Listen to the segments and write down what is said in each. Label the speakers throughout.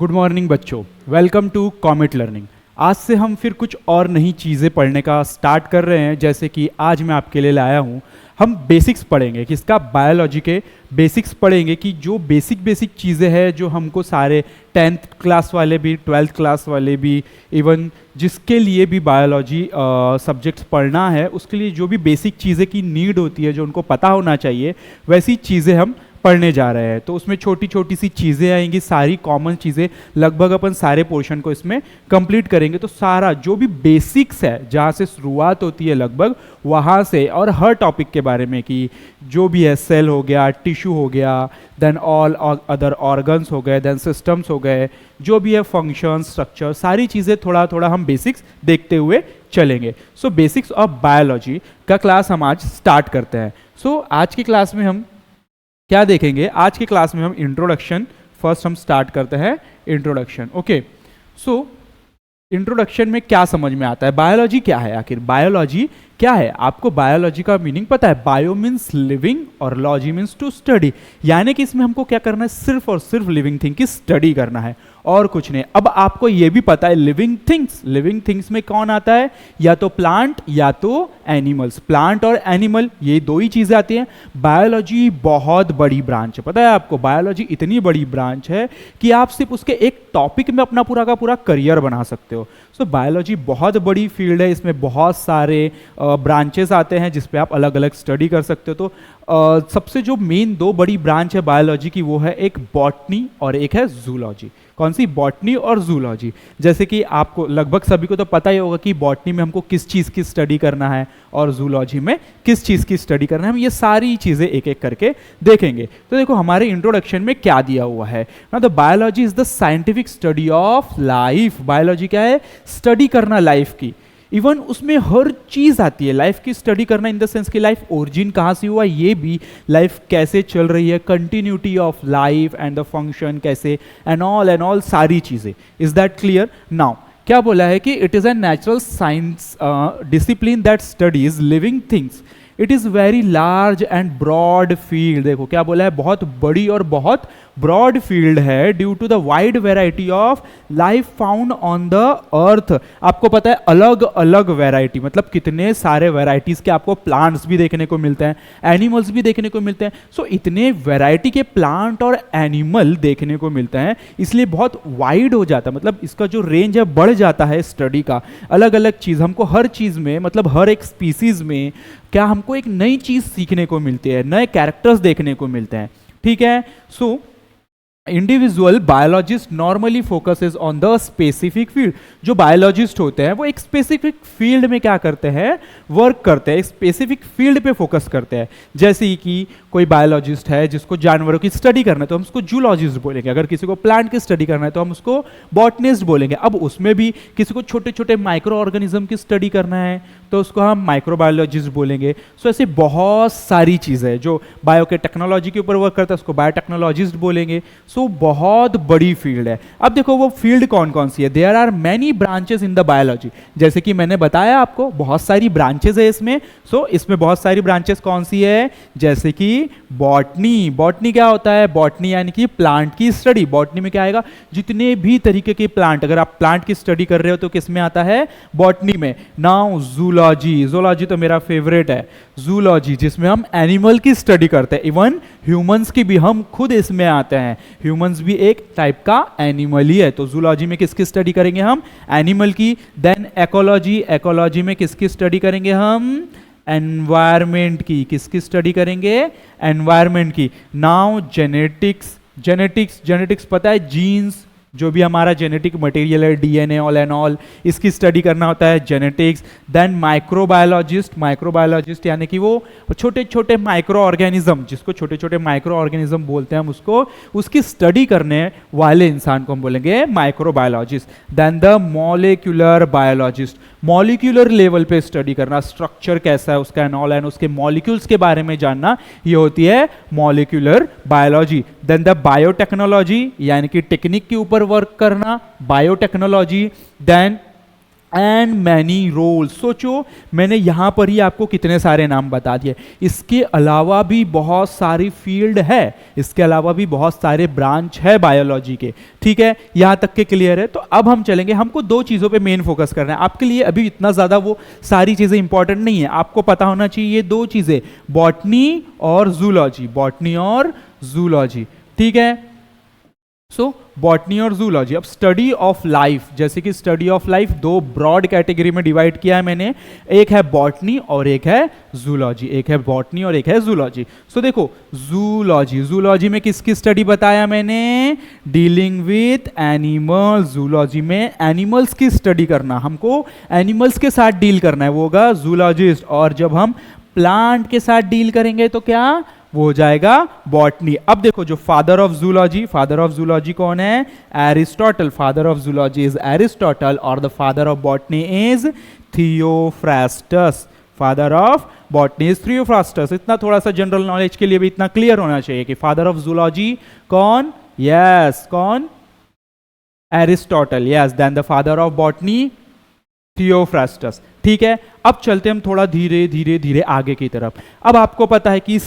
Speaker 1: Good morning बच्चों, welcome to comet learning. आज से हम फिर कुछ और नई चीज़ें पढ़ने का स्टार्ट कर रहे हैं। जैसे कि आज मैं आपके लिए लाया हूँ, हम बेसिक्स पढ़ेंगे। किसका? बायोलॉजी के बेसिक्स पढ़ेंगे कि जो बेसिक चीज़ें हैं जो हमको सारे 10th क्लास वाले भी, 12th क्लास वाले भी, इवन जिसके लिए भी बायोलॉजी सब्जेक्ट्स पढ़ना है उसके लिए जो भी बेसिक चीज़ें की नीड होती है, जो उनको पता होना चाहिए, वैसी चीज़ें हम पढ़ने जा रहे हैं। तो उसमें छोटी छोटी सी चीज़ें आएंगी, सारी कॉमन चीज़ें, लगभग अपन सारे पोर्शन को इसमें कंप्लीट करेंगे। तो सारा जो भी बेसिक्स है, जहाँ से शुरुआत होती है लगभग वहाँ से, और हर टॉपिक के बारे में कि जो भी है, सेल हो गया, टिश्यू हो गया, देन ऑल अदर ऑर्गन्स हो गए, देन सिस्टम्स हो गए, जो भी है फंक्शन, स्ट्रक्चर, सारी चीज़ें थोड़ा थोड़ा हम बेसिक्स देखते हुए चलेंगे। सो बेसिक्स ऑफ बायोलॉजी का क्लास हम आज स्टार्ट करते हैं। सो आज की क्लास में हम क्या देखेंगे? आज की क्लास में हम इंट्रोडक्शन फर्स्ट हम स्टार्ट करते हैं। Introduction, okay. सो इंट्रोडक्शन में क्या समझ में आता है? बायोलॉजी क्या है आखिर? बायोलॉजी क्या है? आपको बायोलॉजी का मीनिंग पता है? बायो मीन्स लिविंग और लॉजी मीन्स टू स्टडी, यानी कि इसमें हमको क्या करना है? सिर्फ और सिर्फ लिविंग थिंग की स्टडी करना है और कुछ नहीं। अब आपको यह भी पता है लिविंग थिंग्स में कौन आता है? या तो प्लांट या तो एनिमल्स। प्लांट और एनिमल, ये दो ही चीजें आती हैं। बायोलॉजी बहुत बड़ी ब्रांच है, पता है आपको? बायोलॉजी इतनी बड़ी ब्रांच है कि आप सिर्फ उसके एक टॉपिक में अपना पूरा का पूरा करियर बना सकते हो। सो बायोलॉजी बहुत बड़ी फील्ड है, इसमें बहुत सारे ब्रांचेस आते हैं जिसपे आप अलग अलग स्टडी कर सकते हो। तो सबसे जो मेन दो बड़ी ब्रांच है बायोलॉजी की, वो है एक बॉटनी और एक है जूलॉजी। कौन सी? बॉटनी और जूलॉजी। जैसे कि आपको लगभग सभी को तो पता ही होगा कि बॉटनी में हमको किस चीज़ की स्टडी करना है और जूलॉजी में किस चीज़ की स्टडी करना है। हम ये सारी चीज़ें एक एक करके देखेंगे। तो देखो हमारे इंट्रोडक्शन में क्या दिया हुआ है ना, the biology is the scientific study of life. Biology क्या है? स्टडी करना लाइफ की। इवन उसमें हर चीज आती है, लाइफ की स्टडी करना इन द सेंस कि लाइफ ओरिजिन कहाँ से हुआ, ये भी, लाइफ कैसे चल रही है, continuity of life and the function कैसे, एंड ऑल सारी चीजें। Is that clear? नाउ क्या बोला है कि it is a natural science discipline that studies living things. It is very large and broad field. देखो क्या बोला है? बहुत बड़ी और बहुत ब्रॉड फील्ड है due to the wide variety of life found on the earth. आपको पता है अलग अलग वेराइटी, मतलब कितने सारे वेराइटीज के आपको प्लांट्स भी देखने को मिलते हैं, एनिमल्स भी देखने को मिलते हैं। सो इतने वेराइटी के प्लांट और एनिमल देखने को मिलते हैं, इसलिए बहुत वाइड हो जाता है, मतलब इसका जो रेंज है बढ़ जाता है स्टडी का। अलग अलग चीज हमको हर चीज में, मतलब हर एक स्पीसीज में क्या हमको एक नई चीज सीखने को मिलती है, नए कैरेक्टर्स देखने को मिलते हैं। ठीक है। So individual biologist normally focuses on the specific field. जो बायोलॉजिस्ट होते हैं वो एक स्पेसिफिक फील्ड में क्या करते हैं? वर्क करते हैं, एक स्पेसिफिक फील्ड पे फोकस करते हैं। जैसे कि कोई बायोलॉजिस्ट है जिसको जानवरों की स्टडी करना है तो हम उसको जूलॉजिस्ट बोलेंगे। अगर किसी को प्लांट की स्टडी करना है तो हम उसको बॉटनिस्ट बोलेंगे। अब उसमें भी किसी को छोटे छोटे माइक्रो ऑर्गेनिज्म की स्टडी करना है तो उसको हम माइक्रोबायोलॉजिस्ट बोलेंगे। सो ऐसे बहुत सारी चीज़ें जो बायो के टेक्नोलॉजी के ऊपर वर्क करता है उसको बायोटेक्नोलॉजिस्ट बोलेंगे। सो बहुत बड़ी फील्ड है। अब देखो वो फील्ड कौन कौन सी है? There are many branches in the biology. जैसे कि मैंने बताया आपको बहुत सारी ब्रांचेस है इसमें। सो इसमें बहुत सारी ब्रांचेस कौन सी है? जैसे कि बॉटनी। बॉटनी क्या होता है? बॉटनी यानी कि प्लांट की स्टडी। बॉटनी में क्या आएगा? जितने भी तरीके के प्लांट, अगर आप प्लांट की स्टडी कर रहे हो तो किस में आता है? बॉटनी में। Now zoology. जूलॉजी तो मेरा फेवरेट है। जूलॉजी जिसमें हम एनिमल की स्टडी करते हैं, इवन ह्यूमंस की भी हम खुद इसमें आते हैं। ह्यूमंस भी एक टाइप का एनिमल ही है। तो जूलॉजी में किसकी स्टडी करेंगे हम? एनिमल की। Then ecology. इकोलॉजी में किसकी स्टडी करेंगे हम? एनवायरमेंट की। किसकी स्टडी करेंगे? एनवायरमेंट की। Now genetics. जेनेटिक्स पता है? जीन्स, जो भी हमारा जेनेटिक मटेरियल है, डीएनए ऑल एंड ऑल, इसकी स्टडी करना होता है जेनेटिक्स। देन माइक्रोबायोलॉजिस्ट यानी कि वो छोटे छोटे माइक्रो ऑर्गेनिज्म, जिसको छोटे छोटे माइक्रो ऑर्गेनिज्म बोलते हैं हम उसको, उसकी स्टडी करने वाले इंसान को हम बोलेंगे microbiologist. Then the molecular biologist. Molecular level पे स्टडी करना, स्ट्रक्चर कैसा है उसका एंड ऑल, एंड उसके मॉलिक्यूल्स के बारे में जानना, ये होती है molecular biology. Then the biotechnology यानी कि टेक्निक के ऊपर वर्क करना, biotechnology. Then and many roles. सोचो मैंने यहाँ पर ही आपको कितने सारे नाम बता दिए, इसके अलावा भी बहुत सारी फील्ड है, इसके अलावा भी बहुत सारे ब्रांच है बायोलॉजी के। ठीक है, यहाँ तक के क्लियर है। तो अब हम चलेंगे, हमको दो चीज़ों पे मेन फोकस करना है। आपके लिए अभी इतना ज़्यादा वो सारी चीज़ें इंपॉर्टेंट नहीं है, आपको पता होना चाहिए ये दो चीज़ें, बॉटनी और जूलॉजी, बॉटनी और जूलॉजी। ठीक है, सो बॉटनी और जूलॉजी। अब स्टडी ऑफ लाइफ, जैसे कि स्टडी ऑफ लाइफ दो ब्रॉड कैटेगरी में डिवाइड किया है मैंने, एक है बॉटनी और एक है जूलॉजी, एक है बॉटनी और एक है जूलॉजी। सो देखो जूलॉजी, जूलॉजी में किसकी स्टडी बताया मैंने, डीलिंग विथ एनिमल्स। जूलॉजी में एनिमल्स की स्टडी करना, हमको एनिमल्स के साथ डील करना है, वो होगा जूलॉजिस्ट। और जब हम प्लांट के साथ डील करेंगे तो क्या, वो हो जाएगा बॉटनी। अब देखो जो father of zoology, father of zoology कौन है, Aristotle. Father of zoology is Aristotle और the father of botany is Theophrastus. Father of botany is Theophrastus. इतना थोड़ा सा जनरल नॉलेज के लिए भी इतना क्लियर होना चाहिए कि फादर ऑफ जूलॉजी कौन, यस कौन, Aristotle. Yes, then the father of botany Theophrastus. ठीक है, अब चलते हम थोड़ा धीरे धीरे धीरे आगे की तरफ। अब आपको पता है कि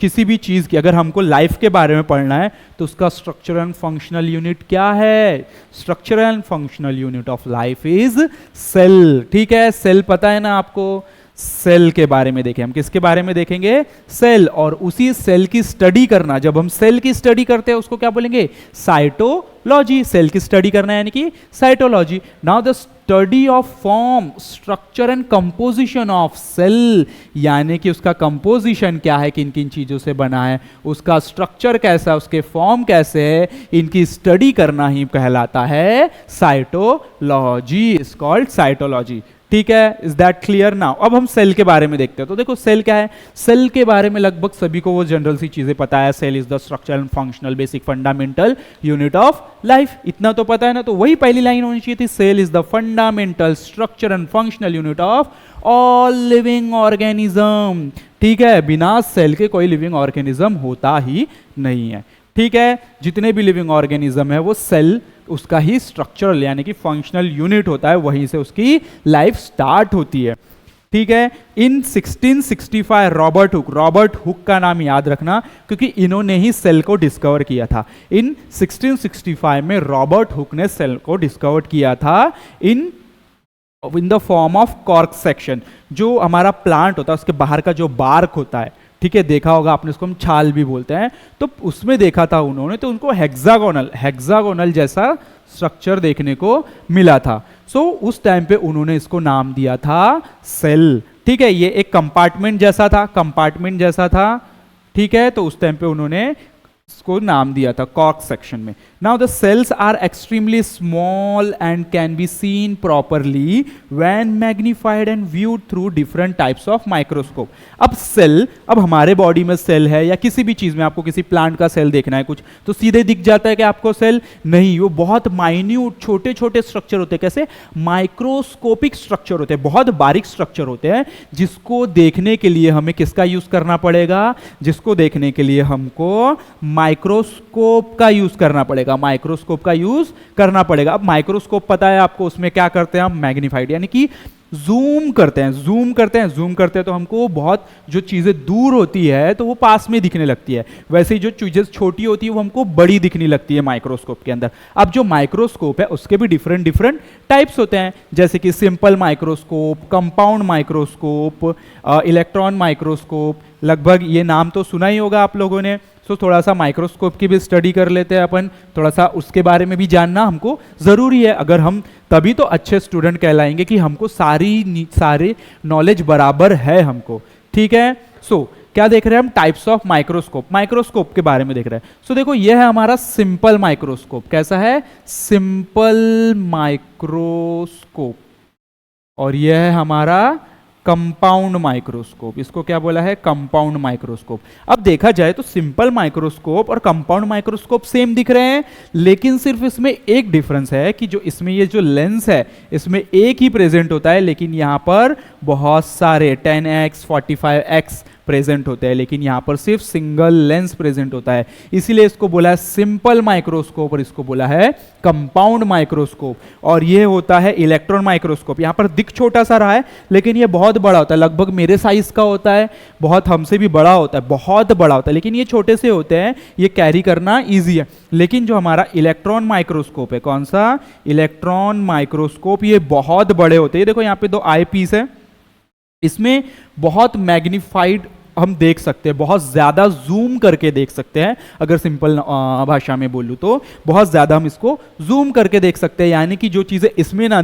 Speaker 1: किसी भी चीज की अगर हमको लाइफ के बारे में पढ़ना है तो उसका स्ट्रक्चर एंड फंक्शनल यूनिट क्या है, structure and functional unit of life is cell. ठीक है, सेल पता है ना आपको, सेल के बारे में देखें हम, किसके बारे में देखेंगे, सेल। और उसी सेल की स्टडी करना, जब हम सेल की स्टडी करते हैं उसको क्या बोलेंगे, साइटोलॉजी। सेल की स्टडी करना है यानी कि cytology. Now the study of form, structure and composition of cell, यानी कि उसका कंपोजिशन क्या है, किन किन चीजों से बना है, उसका स्ट्रक्चर कैसा है, उसके फॉर्म कैसे है, इनकी स्टडी करना ही कहलाता है साइटोलॉजी, इज कॉल्ड साइटोलॉजी। ठीक है, इज दैट क्लियर नाउ। अब हम सेल के बारे में देखते हैं। तो देखो सेल क्या है, सेल के बारे में लगभग सभी को वो जनरल सी चीजें पता है। Cell is the structure and functional basic fundamental unit of life, इतना तो पता है ना। तो वही पहली लाइन होनी चाहिए थी, cell is the fundamental structure and functional unit of all living organism. ठीक है, बिना सेल के कोई लिविंग ऑर्गेनिज्म होता ही नहीं है। ठीक है, जितने भी लिविंग ऑर्गेनिज्म है वो सेल उसका ही स्ट्रक्चरल यानी कि फंक्शनल यूनिट होता है, वहीं से उसकी लाइफ स्टार्ट होती है। ठीक है, इन 1665 रॉबर्ट हुक का नाम याद रखना क्योंकि इन्होंने ही सेल को डिस्कवर किया था। इन 1665 में रॉबर्ट हुक ने सेल को डिस्कवर किया था in the form of cork section. जो हमारा प्लांट होता है उसके बाहर का जो बार्क होता है, ठीक है, देखा होगा आपने, उसको हम छाल भी बोलते हैं, तो उसमें देखा था उन्होंने, तो उनको हेक्सागोनल जैसा स्ट्रक्चर देखने को मिला था। सो उस टाइम पे उन्होंने इसको नाम दिया था सेल। ठीक है, ये एक कंपार्टमेंट जैसा था। ठीक है, तो उस टाइम पे उन्होंने इसको नाम दिया था कॉर्क सेक्शन में। Now the cells are extremely small and can be seen properly when magnified and viewed through different types of microscope. अब सेल, अब हमारे बॉडी में सेल है या किसी भी चीज में, आपको किसी प्लांट का सेल देखना है कुछ, तो सीधे दिख जाता है कि आपको सेल नहीं, वो बहुत माइन्यूट छोटे छोटे स्ट्रक्चर होते हैं। कैसे, माइक्रोस्कोपिक स्ट्रक्चर होते हैं, बहुत बारीक स्ट्रक्चर होते हैं, जिसको देखने के लिए हमें किसका यूज करना पड़ेगा, जिसको देखने के लिए हमको माइक्रोस्कोप का यूज करना पड़ेगा, माइक्रोस्कोप का यूज करना पड़ेगा। अब माइक्रोस्कोप पता है आपको, उसमें क्या करते हैं हम, मैग्नीफाइड यानी कि जूम करते हैं तो हमको बहुत जो चीजें दूर होती है तो वो पास में दिखने लगती है, वैसे ही जो चीजें छोटी होती है वो हमको बड़ी दिखने लगती है माइक्रोस्कोप के अंदर। अब जो माइक्रोस्कोप है उसके भी डिफरेंट टाइप्स होते हैं, जैसे कि simple microscope, compound microscope, electron microscope, लगभग ये नाम तो सुना ही होगा आप लोगों ने। सो थोड़ा सा माइक्रोस्कोप की भी स्टडी कर लेते हैं अपन, थोड़ा सा उसके बारे में भी जानना हमको जरूरी है। अगर हम तभी तो अच्छे स्टूडेंट कहलाएंगे कि हमको सारे नॉलेज बराबर है हमको। ठीक है, सो क्या देख रहे हैं हम, टाइप्स ऑफ माइक्रोस्कोप के बारे में देख रहे हैं। सो देखो ये है हमारा सिंपल माइक्रोस्कोप। कैसा है, सिंपल माइक्रोस्कोप। और यह है हमारा कंपाउंड माइक्रोस्कोप। इसको क्या बोला है, कंपाउंड माइक्रोस्कोप। अब देखा जाए तो सिंपल माइक्रोस्कोप और कंपाउंड माइक्रोस्कोप सेम दिख रहे हैं, लेकिन सिर्फ इसमें एक डिफरेंस है कि जो इसमें ये जो लेंस है इसमें एक ही प्रेजेंट होता है, लेकिन यहां पर बहुत सारे 10x 45x प्रेजेंट होते हैं, लेकिन यहाँ पर सिर्फ सिंगल लेंस प्रेजेंट होता है, इसीलिए इसको बोला है सिंपल माइक्रोस्कोप और इसको बोला है कंपाउंड माइक्रोस्कोप। और ये होता है इलेक्ट्रॉन माइक्रोस्कोप। यहाँ पर दिख छोटा सा रहा है लेकिन ये बहुत बड़ा होता है, लगभग मेरे साइज का होता है, बहुत हमसे भी बड़ा होता है, बहुत बड़ा होता है, लेकिन ये छोटे से होते हैं, ये कैरी करना ईजी है। लेकिन जो हमारा इलेक्ट्रॉन माइक्रोस्कोप है, कौन सा इलेक्ट्रॉन माइक्रोस्कोप, ये बहुत बड़े होते हैं। देखो यहाँ पे 2 आई पीस है, इसमें बहुत मैग्नीफाइड हम देख सकते हैं, बहुत ज़्यादा जूम करके देख सकते हैं। अगर सिंपल भाषा में बोलूँ तो बहुत ज़्यादा हम इसको जूम करके देख सकते हैं, यानी कि जो चीज़ें इसमें ना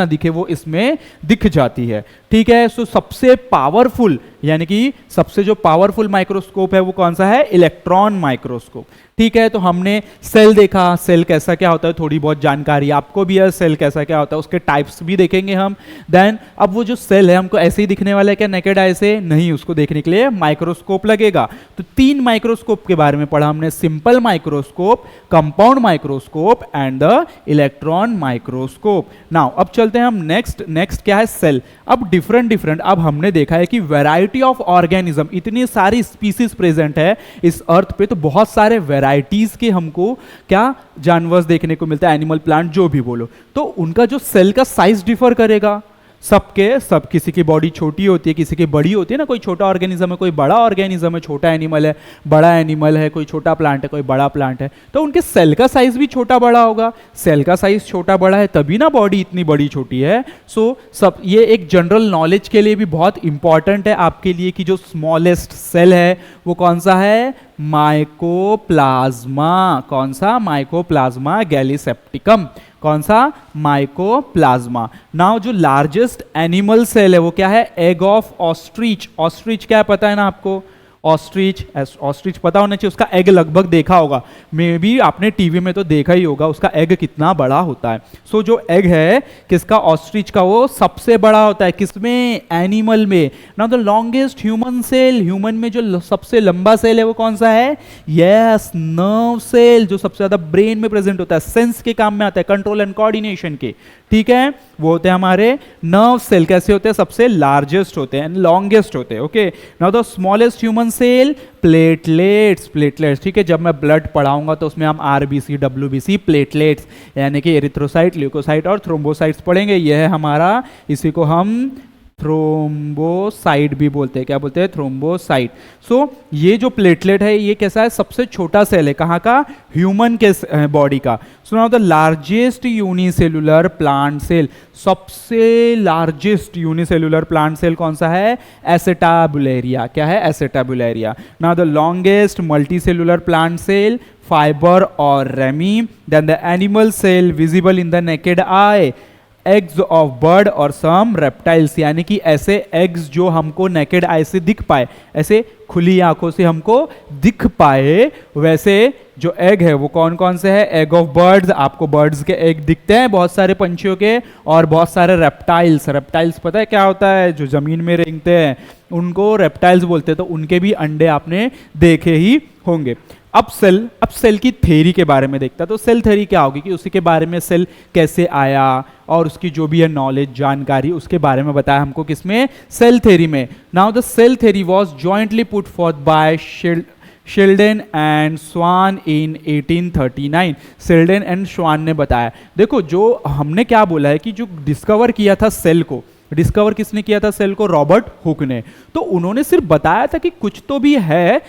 Speaker 1: दिखे वो इसमें दिख जाती है। ठीक है, सो सबसे पावरफुल यानी कि सबसे जो पावरफुल माइक्रोस्कोप है वो कौन सा है, इलेक्ट्रॉन माइक्रोस्कोप। ठीक है, तो हमने सेल देखा, सेल कैसा क्या होता है, थोड़ी बहुत जानकारी आपको भी है, सेल कैसा क्या होता है, उसके टाइप्स भी देखेंगे हम। देन अब वो जो सेल है हमको ऐसे ही दिखने वाला है क्या नेकेड आई से, नहीं, उसको देखने के लिए माइक्रोस्कोप लगेगा। तो 3 माइक्रोस्कोप के बारे में पढ़ा हमने, simple microscope, compound microscope and the electron microscope. Now अब चलते हैं हम नेक्स्ट क्या है, सेल। अब डिफरेंट अब हमने देखा है कि वैरायटी ऑफ ऑर्गेनिज्म, इतनी सारी स्पीसीज प्रेजेंट है इस अर्थ पे, तो बहुत सारे वैरायटीज के हमको क्या जानवर देखने को मिलता है, एनिमल प्लांट जो भी बोलो, तो उनका जो सेल का साइज डिफर करेगा सब, किसी की बॉडी छोटी होती है, किसी की बड़ी होती है ना, कोई छोटा ऑर्गेनिज्म है, कोई बड़ा ऑर्गेनिज्म है, छोटा एनिमल है, बड़ा एनिमल है, कोई छोटा प्लांट है, कोई बड़ा प्लांट है, तो उनके सेल का साइज भी छोटा बड़ा होगा। सेल का साइज छोटा बड़ा है तभी ना बॉडी इतनी बड़ी छोटी है। सो सब ये एक जनरल नॉलेज के लिए भी बहुत इंपॉर्टेंट है आपके लिए कि जो स्मॉलेस्ट सेल है वो कौन सा है, माइकोप्लाज्मा। कौन सा, माइकोप्लाज्मा गैलीसेप्टिकम। कौन सा, माइकोप्लाज्मा। नाउ जो लार्जेस्ट एनिमल सेल है वो क्या है, एग ऑफ ऑस्ट्रिच। ऑस्ट्रिच क्या है पता है ना आपको, ऑस्ट्रिच पता होना चाहिए, उसका एग लगभग देखा होगा, मे बी आपने टीवी में तो देखा ही होगा उसका एग कितना बड़ा होता है। सो जो एग है किसका, ऑस्ट्रिच का, वो सबसे बड़ा होता है किसमें, एनिमल में। Now the longest human cell, human में जो सबसे लंबा सेल है वो कौन सा है, यस, नर्व सेल, जो सबसे ज्यादा ब्रेन में प्रेजेंट होता है, सेंस के काम में आता है, कंट्रोल एंड कोऑर्डिनेशन के। ठीक है, वो होते हैं हमारे नर्व सेल। कैसे होते हैं, सबसे लार्जेस्ट होते हैं, लॉन्गेस्ट होते हैं। Okay, now the smallest human cell, platelets. ठीक है, जब मैं ब्लड पढ़ाऊंगा तो उसमें हम आरबीसी, डब्ल्यूबीसी, प्लेटलेट्स यानी कि एरिथ्रोसाइट, ल्यूकोसाइट और थ्रोम्बोसाइट्स पढ़ेंगे। यह है हमारा, इसी को हम थ्रोम्बोसाइट भी बोलते हैं। क्या बोलते हैं, थ्रोम्बोसाइट। सो ये जो प्लेटलेट है ये कैसा है, सबसे छोटा सेल है, कहाँ का, ह्यूमन के बॉडी का। So now the largest unicellular plant cell, सबसे लार्जेस्ट यूनिसेलुलर प्लांट सेल कौन सा है, एसेटाबुलेरिया। क्या है, Acetabularia. Now the longest multicellular plant cell, fibre और ramie. Then the animal cell visible in the naked eye, eggs of bird और some reptiles, यानी कि ऐसे एग्स जो हमको नेकेड आई से दिख पाए, ऐसे खुली आंखों से हमको दिख पाए, वैसे जो एग है वो कौन कौन से है, एग ऑफ बर्ड्स, आपको बर्ड्स के एग दिखते हैं बहुत सारे पंछियों के, और बहुत सारे रेप्टाइल्स पता है क्या होता है, जो जमीन में रेंगते हैं उनको रेप्टाइल्स बोलते हैं, तो उनके भी अंडे आपने देखे ही होंगे। अब सेल की थ्योरी के बारे में देखता है, तो सेल थ्योरी क्या होगी कि उसी के बारे में, सेल कैसे आया और उसकी जो भी है नॉलेज, जानकारी, उसके बारे में बताया हमको किसमें, सेल थ्योरी में। Now the cell theory was jointly put forth by Schleiden and Schwann in 1839। Schleiden and Schwann ने बताया। देखो जो हमने क्या बोला है कि जो डिस्कवर किया था सेल को, डिस्कवर किसने किया था सेल को, रॉबर्ट हुक ने। तो उन्होंने सिर्फ बताया था कि कुछ तो भी है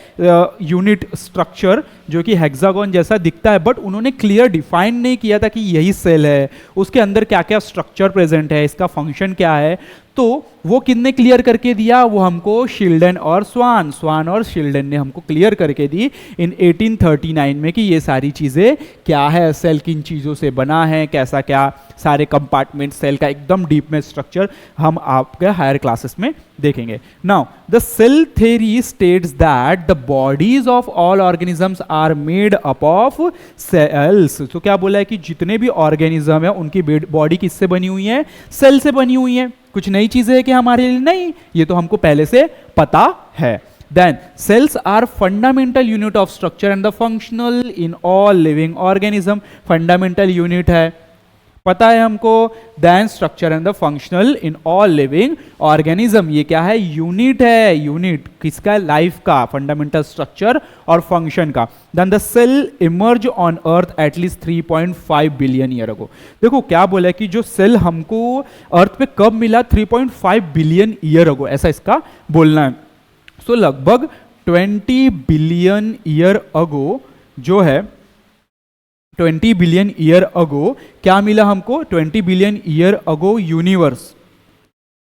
Speaker 1: यूनिट स्ट्रक्चर जो कि हेक्सागोन जैसा दिखता है, बट उन्होंने क्लियर डिफाइन नहीं किया था कि यही सेल है, उसके अंदर क्या क्या स्ट्रक्चर प्रेजेंट है, इसका फंक्शन क्या है। तो वो किसने क्लियर करके दिया, वो हमको शिल्डन और स्वान और शिल्डन ने हमको क्लियर करके दी इन 1839 में कि ये सारी चीज़ें क्या है, सेल किन चीज़ों से बना है, कैसा क्या सारे कंपार्टमेंट सेल का एकदम डीप में स्ट्रक्चर हम आपके हायर क्लासेस में देखेंगे। Now the cell theory states that the bodies of all organisms are made up of cells. तो क्या बोला है कि जितने भी ऑर्गेनिज्म है उनकी बॉडी किससे बनी हुई है, सेल से बनी हुई है। कुछ नई चीजें है कि हमारे लिए, नहीं, ये तो हमको पहले से पता है। Then cells are fundamental unit of structure and the functional in all living organism। fundamental unit है, पता है हमको। Then structure and the functional in all living organism, ये क्या है, यूनिट है, यूनिट किसका, लाइफ का, फंडामेंटल स्ट्रक्चर और फंक्शन का। Then the cell emerge on earth at least 3.5 billion year ago. देखो क्या बोला है कि जो सेल हमको अर्थ पे कब मिला, 3.5 बिलियन ईयर अगो, ऐसा इसका बोलना है। सो लगभग 20 बिलियन ईयर अगो जो है, 20 बिलियन ईयर अगो क्या मिला हमको, 20 बिलियन ईयर अगो यूनिवर्स,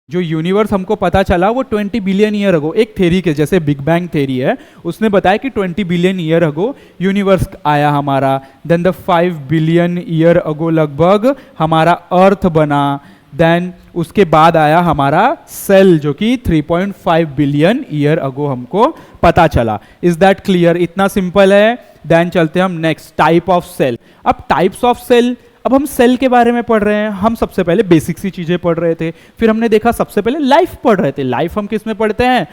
Speaker 1: जो यूनिवर्स हमको पता चला वो 20 बिलियन ईयर अगो, एक थ्योरी के जैसे बिग बैंग थ्योरी है, उसने बताया कि 20 बिलियन ईयर अगो यूनिवर्स आया हमारा। Then the 5 billion year ago लगभग हमारा अर्थ बना। देन उसके बाद आया हमारा सेल जो कि 3.5 बिलियन ईयर अगो हमको पता चला। Is that clear? इतना सिंपल है। देन चलते हैं हम नेक्स्ट, टाइप ऑफ सेल। अब टाइप्स ऑफ सेल, अब हम सेल के बारे में पढ़ रहे हैं। हम सबसे पहले बेसिक सी चीजें पढ़ रहे थे, फिर हमने देखा सबसे पहले लाइफ पढ़ रहे थे। लाइफ हम किस में पढ़ते हैं,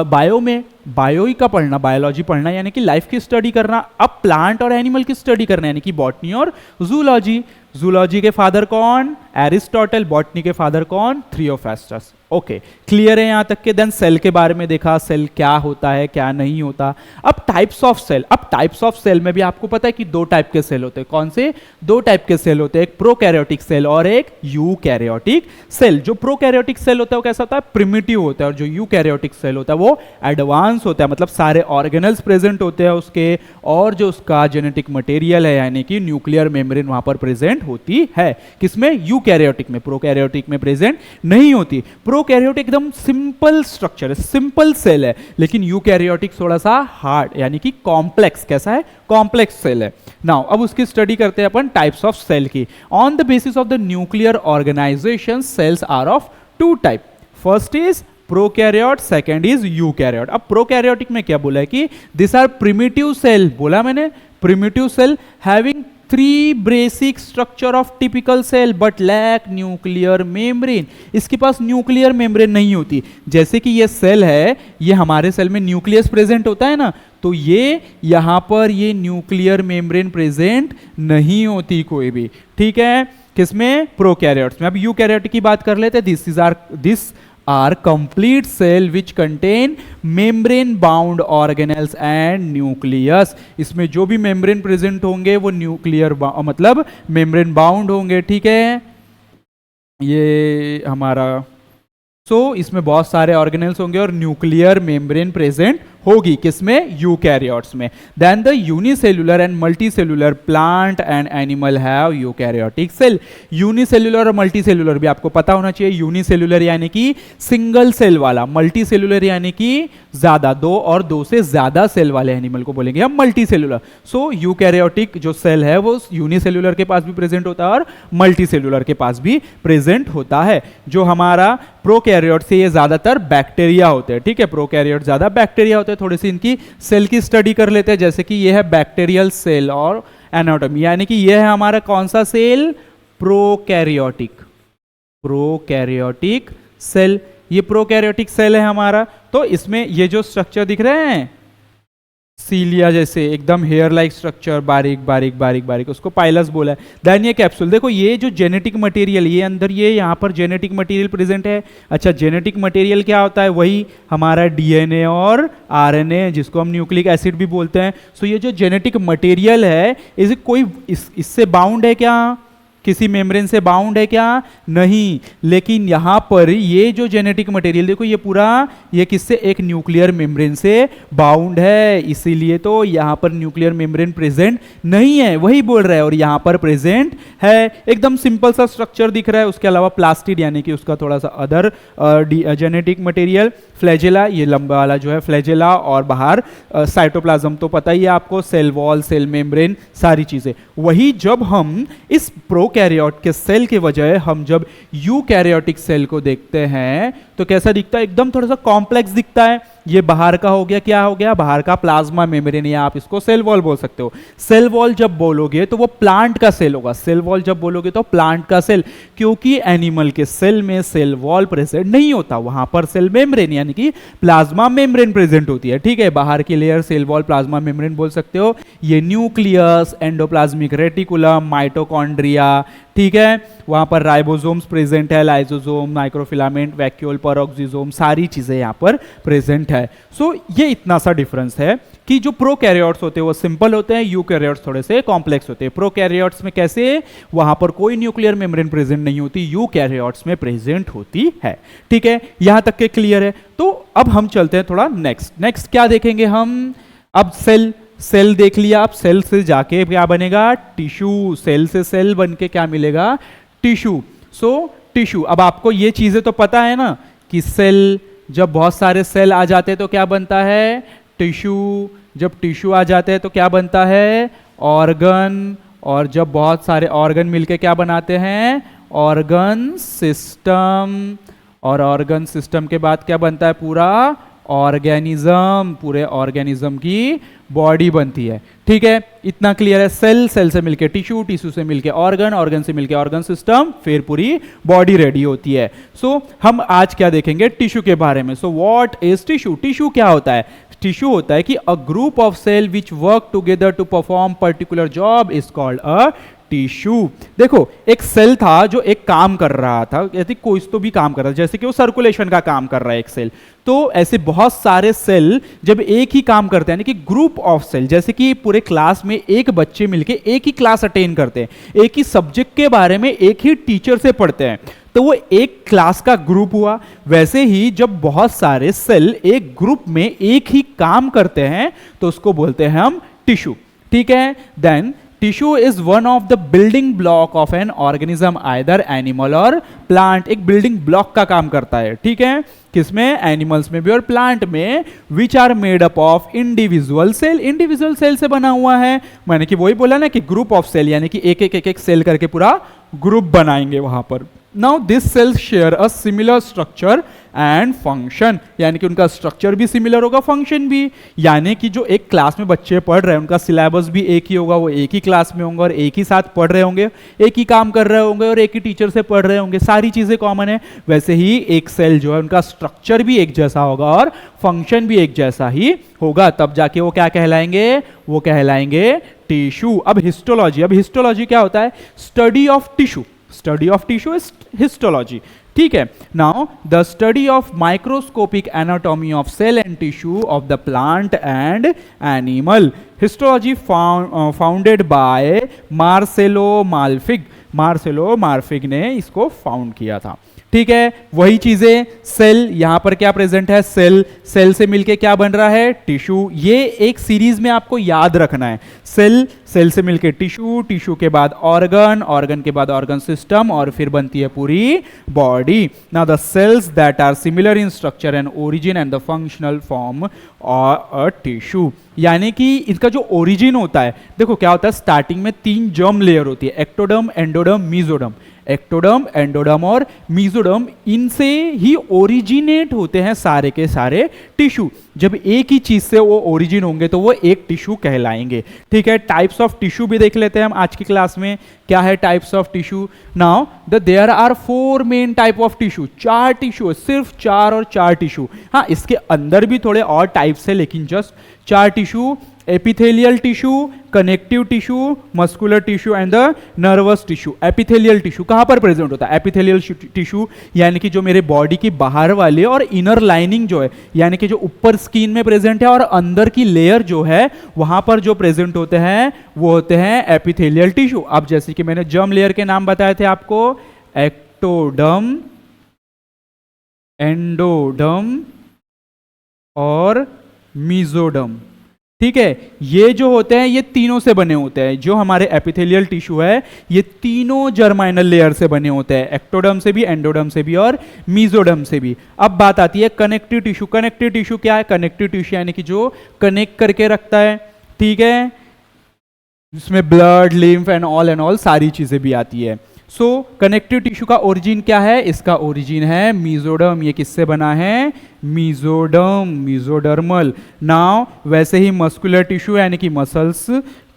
Speaker 1: बायो में, बायो ही का पढ़ना, बायोलॉजी पढ़ना यानी कि लाइफ की स्टडी करना। अब प्लांट और एनिमल की स्टडी करना यानी कि बॉटनी और जूलॉजी। जूलॉजी के फादर कौन, एरिस्टोटल। बॉटनी के फादर कौन, थियोफ्रास्टस। ओके, क्लियर है यहां तक के। देन सेल के बारे में देखा, सेल क्या होता है क्या नहीं होता। अब टाइप्स ऑफ सेल, अब टाइप्स ऑफ सेल में भी आपको पता है कि दो टाइप के सेल होते हैं। कौन से दो टाइप के सेल होते हैं, एक प्रोकैरियोटिक सेल और एक यूकैरियोटिक सेल। जो प्रोकैरियोटिक सेल होता है वो कैसा होता है, प्रिमिटिव होता है, और जो यूकैरियोटिक सेल होता है वो एडवांस होता है, मतलब सारे ऑर्गेनल्स प्रेजेंट होते हैं उसके, और जो उसका जेनेटिक मटेरियल है यानी कि न्यूक्लियर मेम्ब्रेन वहां पर प्रेजेंट होती है। किसमें, यूकैरियोटिक में। प्रोकैरियोटिक में प्रेजेंट नहीं होती। प्रोकैरियोटिक एकदम सिंपल स्ट्रक्चर है, सिंपल सेल है, लेकिन यूकैरियोटिक थोड़ा सा हार्ड यानी कि कॉम्प्लेक्स। कैसा है, कॉम्प्लेक्स सेल है। नाउ अब उसकी स्टडी करते हैं अपन टाइप्स ऑफ सेल की। On the basis of the nuclear organization cells are of two type. First is prokaryote, second is eukaryote. अब प्रोकैरियोटिक में क्या बोला है कि दिस आर प्रिमिटिव सेल, बोला मैंने, primitive cell having 3 basic structure of typical cell but lack nuclear membrane. इसके पास न्यूक्लियर मेम्ब्रेन नहीं होती। जैसे कि ये सेल है, ये हमारे सेल में न्यूक्लियस प्रेजेंट होता है ना, तो ये यहां पर ये न्यूक्लियर मेम्ब्रेन प्रेजेंट नहीं होती कोई भी। ठीक है, किसमें, प्रोकैरियोट्स में। अब यूकैरियोट की बात कर लेते हैं। This are complete cell which contain membrane bound organelles and nucleus। इसमें जो भी मेम्ब्रेन प्रेजेंट होंगे वो न्यूक्लियर मतलब मेम्ब्रेन बाउंड होंगे। ठीक है, ये हमारा इसमें बहुत सारे ऑर्गेनेल्स होंगे और न्यूक्लियर मेम्ब्रेन प्रेजेंट होगी। किसमें, यूकैरियोट्स में। Then the unicellular and multicellular plant and animal have eukaryotic cell. Unicellular और मल्टीसेल्युलर भी आपको पता होना चाहिए। यूनिसेल्युलर यानी कि सिंगल सेल वाला, मल्टीसेल्युलर यानी कि ज्यादा, 2 और 2 से ज्यादा सेल वाले एनिमल को बोलेंगे हम मल्टीसेल्युलर। सो यूकैरियोटिक जो सेल है वो यूनिसेल्युलर के पास भी प्रेजेंट होता है और मल्टीसेल्युलर के पास भी प्रेजेंट होता है। जो हमारा प्रोकैरियोट से ये ज्यादातर बैक्टीरिया होते हैं। ठीक है, प्रोकैरियोट ज्यादा बैक्टीरिया होते हैं। थोड़ी सी इनकी सेल की स्टडी कर लेते हैं। जैसे कि ये है बैक्टीरियल सेल और एनाटॉमी, यानी कि ये है हमारा कौन सा सेल, प्रोकैरियोटिक, प्रोकैरियोटिक सेल। ये प्रोकैरियोटिक सेल है हमारा। तो इसमें ये जो स्ट्रक्चर दिख रहे हैं सीलिया जैसे, एकदम हेयर लाइक स्ट्रक्चर, बारीक बारीक बारीक बारीक, उसको पाइलस बोला है। देन ये कैप्सूल, देखो ये जो जेनेटिक मटेरियल, ये अंदर ये यहाँ पर जेनेटिक मटेरियल प्रेजेंट है। अच्छा, जेनेटिक मटेरियल क्या होता है, वही हमारा डीएनए और आरएनए, जिसको हम न्यूक्लिक एसिड भी बोलते हैं। सो ये जो जेनेटिक मटेरियल है, इसे कोई इससे बाउंड है क्या, किसी मेम्ब्रेन से बाउंड है क्या, नहीं। लेकिन यहां पर ये जो जेनेटिक मटेरियल देखो, ये पूरा ये किससे, एक न्यूक्लियर मेम्ब्रेन से बाउंड है। इसीलिए तो यहां पर न्यूक्लियर मेम्ब्रेन प्रेजेंट नहीं है, वही बोल रहा है, और यहां पर प्रेजेंट है। एकदम सिंपल सा स्ट्रक्चर दिख रहा है। उसके अलावा प्लास्टिड यानी कि उसका थोड़ा सा अदर जेनेटिक मटेरियल। फ्लैजेला, ये लंबा वाला जो है फ्लैजेला, और बाहर साइटोप्लाज्म तो पता ही है आपको, सेल वॉल, सेल मेम्ब्रेन, सारी चीजें। वही जब हम इस प्रोकैरियोट के सेल के बजाय हम जब यूकैरियोटिक सेल को देखते हैं तो कैसा दिखता है, एकदम थोड़ा सा कॉम्प्लेक्स दिखता है। ये बाहर का हो गया, क्या हो गया, बाहर का प्लाज्मा मेम्ब्रेन, या आप इसको सेल वॉल बोल सकते हो। सेल वॉल जब बोलोगे तो वो प्लांट का सेल होगा, सेल वॉल जब बोलोगे तो प्लांट का सेल, क्योंकि एनिमल के सेल में सेल वॉल प्रेजेंट नहीं होता, वहां पर सेल मेम्ब्रेन यानी कि प्लाज्मा मेम्ब्रेन प्रेजेंट होती है। ठीक है, बाहर की layer cell wall plasma membrane बोल सकते हो। ये न्यूक्लियस, एंडोप्लाज्मिक रेटिकुलम, माइटोकॉन्ड्रिया, ठीक है, वहां पर राइबोसोम्स प्रेजेंट है, लाइसोसोम, माइक्रोफिलामेंट, वैक्यूल, पेरोक्सिसोम, सारी चीजें यहाँ पर प्रेजेंट है। सो ये इतना सा डिफरेंस है कि जो प्रोकैरियोट्स होते हैं वो सिंपल होते हैं, यूकैरियोट्स थोड़े से कॉम्प्लेक्स होते हैं। प्रोकैरियोट्स में कैसे, वहां पर कोई न्यूक्लियर मेम्ब्रेन प्रेजेंट नहीं होती, यूकैरियोट्स में प्रेजेंट होती है। ठीक है, यहां तक के क्लियर है। तो अब हम चलते हैं थोड़ा नेक्स्ट क्या देखेंगे हम, अब सेल देख लिया, अब सेल से जाके क्या बनेगा, टिश्यू, सेल से सेल बन के क्या मिलेगा, टिश्यू। सो टिश्यू, अब आपको ये चीजें तो पता है ना कि सेल, जब बहुत सारे सेल आ जाते हैं तो क्या बनता है, टिश्यू, जब टिश्यू आ जाते हैं तो क्या बनता है, ऑर्गन, और जब बहुत सारे ऑर्गन मिलके क्या बनाते हैं, ऑर्गन सिस्टम, और ऑर्गन सिस्टम के बाद क्या बनता है, पूरा ऑर्गेनिज्म, पूरे ऑर्गेनिज्म की बॉडी बनती है। ठीक है, इतना क्लियर है। सेल से मिलके टिश्यू, टिश्यू से मिलके ऑर्गन, ऑर्गन से मिलके ऑर्गन सिस्टम, फिर पूरी बॉडी रेडी होती है। सो हम आज क्या देखेंगे, टिश्यू के बारे में। So what is tissue, tissue क्या होता है, टिश्यू होता है कि a group of cell which work together to perform particular job is called a tissue. देखो, एक सेल था जो एक काम कर रहा था, यदि कोई तो भी काम कर रहा था, जैसे कि वो सर्कुलेशन का काम कर रहा है एक सेल, तो ऐसे बहुत सारे सेल जब एक ही काम करते हैं, यानी कि ग्रुप ऑफ सेल, जैसे कि पूरे क्लास में एक बच्चे मिलके एक ही क्लास अटेंड करते हैं, एक ही सब्जेक्ट के बारे में एक ही टीचर से पढ़ते हैं, तो वो एक क्लास का ग्रुप हुआ। वैसे ही जब बहुत सारे सेल एक ग्रुप में एक ही काम करते हैं तो उसको बोलते हैं हम टिश्यू। ठीक है, then tissue is one of the building block of an organism, either animal और प्लांट, एक बिल्डिंग ब्लॉक का काम करता है। ठीक है, किसमें, एनिमल्स में भी और प्लांट में, which are made up of individual cell, individual cell से बना हुआ है। मैंने कि वही बोला ना कि ग्रुप ऑफ सेल, यानी कि एक सेल करके पूरा ग्रुप बनाएंगे वहां पर। Now this cells share a similar structure and function, यानी कि उनका स्ट्रक्चर भी सिमिलर होगा, फंक्शन भी, यानी कि जो एक क्लास में बच्चे पढ़ रहे हैं उनका सिलेबस भी एक ही होगा, वो एक ही क्लास में होंगे और एक ही साथ पढ़ रहे होंगे, एक ही काम कर रहे होंगे और एक ही टीचर से पढ़ रहे होंगे, सारी चीजें कॉमन है। वैसे ही एक सेल जो है उनका स्ट्रक्चर भी एक जैसा होगा और फंक्शन भी एक जैसा ही होगा, तब जाके वो क्या कहलाएंगे, वो कहलाएंगे टिश्यू। अब हिस्टोलॉजी क्या होता है, study of tissue, study of tissue is histology. ठीक है, now the study of microscopic anatomy of cell and tissue of the plant and animal, histology founded by Marcello Malpighi ने इसको फाउंड किया था। ठीक है, वही चीजें, सेल यहां पर क्या प्रेजेंट है, सेल से मिलके क्या बन रहा है, टिश्यू। ये एक सीरीज में आपको याद रखना है, सेल से मिलके टिश्यू के बाद ऑर्गन के बाद ऑर्गन सिस्टम, और फिर बनती है पूरी body. Now the cells that are similar in structure and origin and the functional form a tissue, यानी कि इसका जो ओरिजिन होता है, देखो क्या होता है, स्टार्टिंग में 3 जर्म लेयर होती है, ectoderm, endoderm, mesoderm. Ectoderm, endoderm और मीजोडर्म, इनसे ही ओरिजिनेट होते हैं सारे के सारे टिश्यू। जब एक ही चीज से वो ओरिजिन होंगे तो वो एक टिश्यू कहलाएंगे। ठीक है, टाइप्स ऑफ टिश्यू भी देख लेते हैं हम आज की क्लास में। क्या है types of tissue, now there are 4 main type of tissue, 4 tissue, सिर्फ 4 टिश्यू। हाँ, इसके अंदर भी थोड़े और टाइप्स है, लेकिन just 4 tissue, epithelial tissue, connective tissue, muscular tissue and the nervous tissue. Epithelial tissue कहां पर प्रेजेंट होता है, एपिथेलियल टिश्यू यानी कि जो मेरे बॉडी की बाहर वाले और इनर लाइनिंग जो है, यानी कि जो ऊपर स्किन में प्रेजेंट है और अंदर की लेयर जो है वहां पर जो प्रेजेंट होते हैं वो होते हैं एपिथेलियल टिश्यू। अब जैसे कि मैंने जर्म लेयर के नाम बताए थे आपको, एक्टोडर्म, एंडोडर्म और मीजोडर्म। ठीक है, ये जो होते हैं ये तीनों से बने होते हैं, जो हमारे एपिथेलियल टिश्यू है ये तीनों जर्माइनल लेयर से बने होते हैं, एक्टोडर्म से भी, एंडोडर्म से भी और मीजोडर्म से भी। अब बात आती है कनेक्टिव टिश्यू। कनेक्टिव टिश्यू क्या है, कनेक्टिव टिश्यू यानी कि जो कनेक्ट करके रखता है। ठीक है, जिसमें ब्लड, लिम्फ एंड ऑल सारी चीजें भी आती है। सो कनेक्टिव टिश्यू का ओरिजिन क्या है? इसका ओरिजिन है मीजोडर्म। ये किससे बना है? Mesoderm, mesodermal. नाउ वैसे ही मस्कुलर टिश्यू यानी कि मसल्स,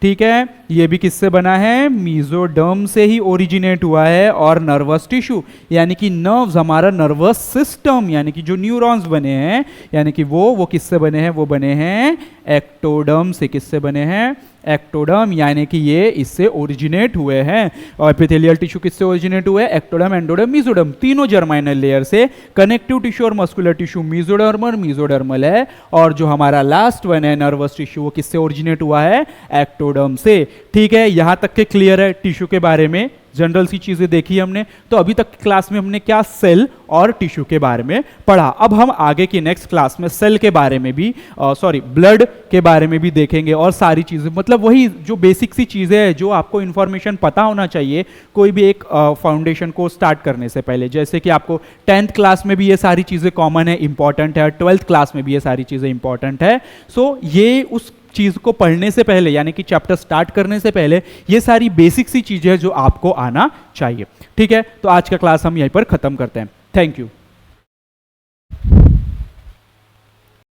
Speaker 1: ठीक है, ये भी किससे बना है? मीजोडर्म से ही ओरिजिनेट हुआ है। और नर्वस टिश्यू यानी कि नर्व्स, हमारा नर्वस सिस्टम यानी कि जो न्यूरॉन्स बने हैं यानी कि वो किससे बने हैं? वो बने हैं एक्टोडर्म से। किससे बने हैं? एक्टोडर्म, यानी कि ये इससे ओरिजिनेट हुए हैं। और एपिथेलियल टिश्यू किससे ओरिजिनेट हुए? एक्टोडर्म, एंडोडर्म, मीजोडर्म, तीनों जर्माइनल लेयर से। कनेक्टिव टिश्यू और मस्कुलर टिश्यू मीजोडर्मल, मीजोडर्मल है। और जो हमारा लास्ट वन है नर्वस टिश्यू, वो किससे ओरिजिनेट हुआ है? एक्टोडर्म से। ठीक है, यहां तक के क्लियर है टिश्यू के बारे में, जनरल सी चीजें देखी हमने। तो अभी तक क्लास में हमने क्या? सेल और टिश्यू के बारे में पढ़ा। अब हम आगे की नेक्स्ट क्लास में सेल के बारे में भी, ब्लड के बारे में भी देखेंगे और सारी चीजें, मतलब वही जो बेसिक सी चीजें हैं जो आपको इंफॉर्मेशन पता होना चाहिए कोई भी एक फाउंडेशन को स्टार्ट करने से पहले। जैसे कि आपको 10th क्लास में भी ये सारी चीजें कॉमन है, इंपॉर्टेंट है, 12th क्लास में भी ये सारी चीजें इंपॉर्टेंट है। सो ये उस चीज को पढ़ने से पहले यानी कि चैप्टर स्टार्ट करने से पहले ये सारी बेसिक सी चीजें जो आपको आना चाहिए। ठीक है, तो आज का क्लास हम यहीं पर खत्म करते हैं। Thank you.